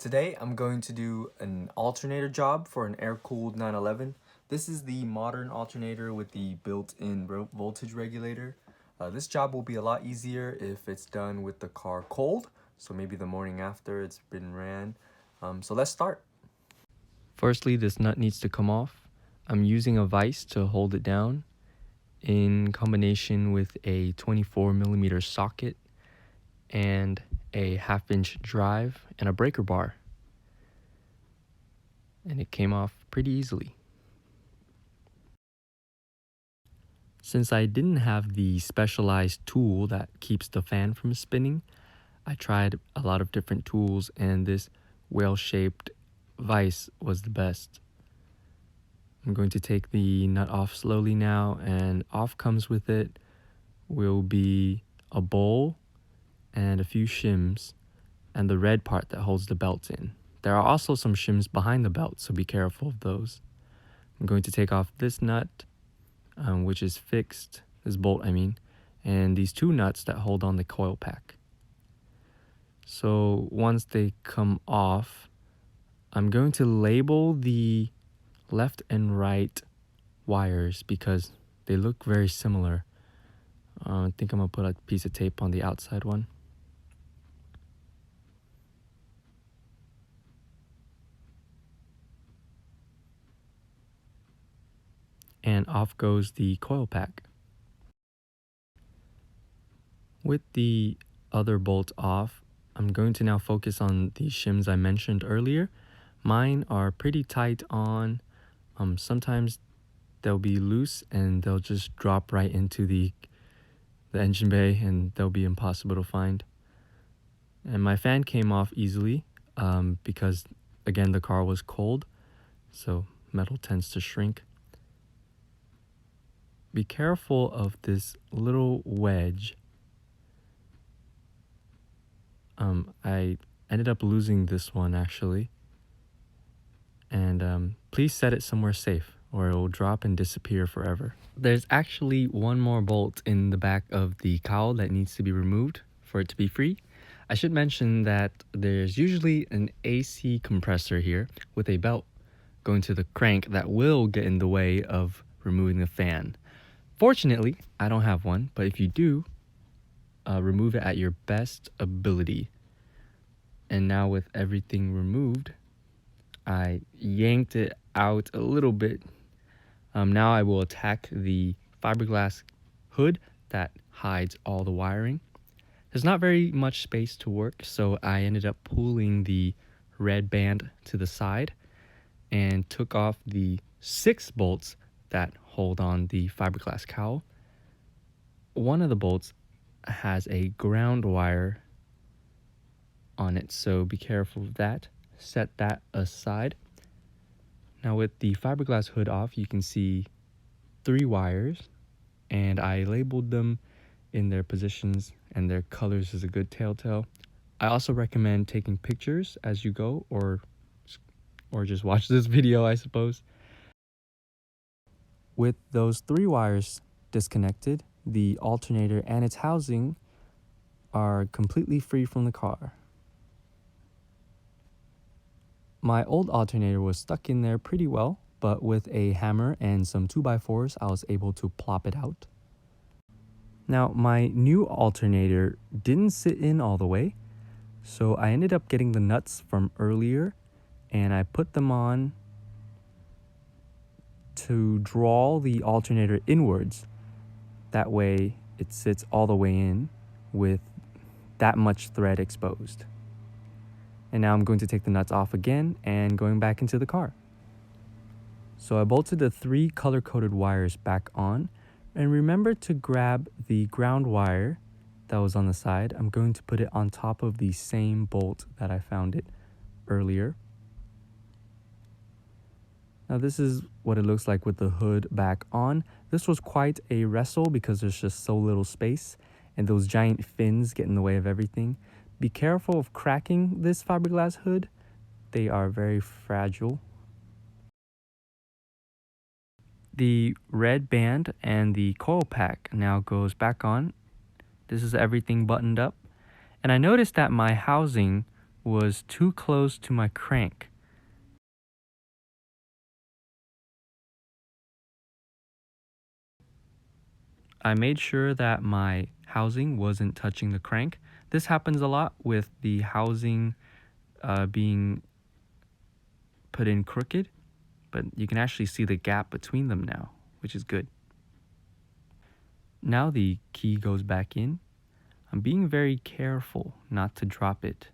Today I'm going to do an alternator job for an air-cooled 911. This is the modern alternator with the built-in voltage regulator. This job will be a lot easier if it's done with the car cold, so maybe the morning after it's been ran. So let's start. Firstly, this nut needs to come off. I'm using a vise to hold it down in combination with a 24mm socket and a 1/2-inch drive and a breaker bar. And it came off pretty easily. Since I didn't have the specialized tool that keeps the fan from spinning, I tried a lot of different tools and this whale-shaped vise was the best. I'm going to take the nut off slowly now, and off comes with it will be a bowl and a few shims and the red part that holds the belt in. There are also some shims behind the belt, so be careful of those. I'm going to take off this nut, which is fixed, this bolt I mean, and these two nuts that hold on the coil pack. So once they come off, I'm going to label the left and right wires because they look very similar. I think I'm going to put a piece of tape on the outside one. And off goes the coil pack. With the other bolt off, I'm going to now focus on the shims I mentioned earlier. Mine are pretty tight on. Sometimes they'll be loose and they'll just drop right into the engine bay and they'll be impossible to find. And my fan came off easily because, again, the car was cold, so metal tends to shrink. Be careful of this little wedge. I ended up losing this one actually. And please set it somewhere safe or it will drop and disappear forever. There's actually one more bolt in the back of the cowl that needs to be removed for it to be free. I should mention that there's usually an AC compressor here with a belt going to the crank that will get in the way of removing the fan. Fortunately, I don't have one, but if you do, remove it at your best ability. And now with everything removed, I yanked it out a little bit. Now I will attack the fiberglass hood that hides all the wiring. There's not very much space to work, so I ended up pulling the red band to the side and took off the 6 bolts that hold on the fiberglass cowl. One of the bolts has a ground wire on it, so be careful of that. Set that aside. Now with the fiberglass hood off, you can see 3 wires, and I labeled them in their positions, and their colors is a good telltale. I also recommend taking pictures as you go, or just watch this video, I suppose. With those 3 wires disconnected, the alternator and its housing are completely free from the car. My old alternator was stuck in there pretty well, but with a hammer and some 2x4s, I was able to plop it out. Now, my new alternator didn't sit in all the way, so I ended up getting the nuts from earlier, and I put them on to draw the alternator inwards. That way, it sits all the way in with that much thread exposed. And now I'm going to take the nuts off again and going back into the car. So I bolted the 3 color-coded wires back on, and remember to grab the ground wire that was on the side. I'm going to put it on top of the same bolt that I found it earlier. Now this is what it looks like with the hood back on. This was quite a wrestle because there's just so little space and those giant fins get in the way of everything. Be careful of cracking this fiberglass hood. They are very fragile. The red band and the coil pack now goes back on. This is everything buttoned up. And I noticed that my housing was too close to my crank. I made sure that my housing wasn't touching the crank. This happens a lot with the housing being put in crooked, but you can actually see the gap between them now, which is good. Now the key goes back in. I'm being very careful not to drop it,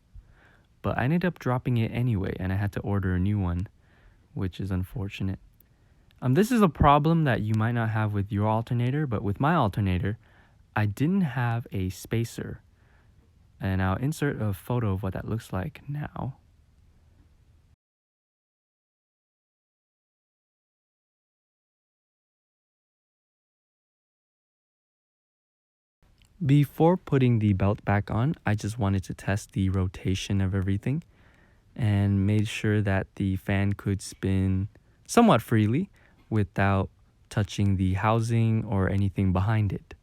but I ended up dropping it anyway, and I had to order a new one, which is unfortunate. This is a problem that you might not have with your alternator, but with my alternator, I didn't have a spacer. And I'll insert a photo of what that looks like now. Before putting the belt back on, I just wanted to test the rotation of everything and made sure that the fan could spin somewhat freely without touching the housing or anything behind it.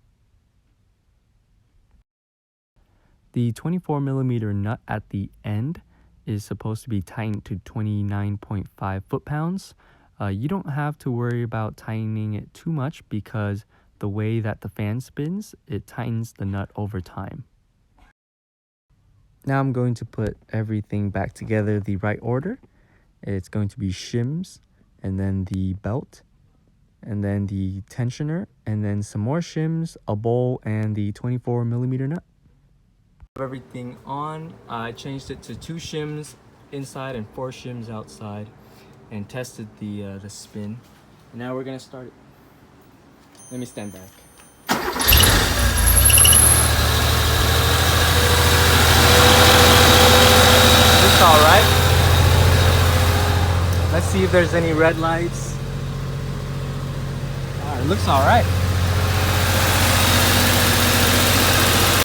The 24mm nut at the end is supposed to be tightened to 29.5 foot-pounds. You don't have to worry about tightening it too much because the way that the fan spins, it tightens the nut over time. Now I'm going to put everything back together the right order. It's going to be shims, and then the belt, and then the tensioner, and then some more shims, a bowl, and the 24mm nut. Everything on, I changed it to 2 shims inside and 4 shims outside, and tested the spin. And now we're gonna start it. Let me stand back. Looks all right. Let's see if there's any red lights. It looks all right.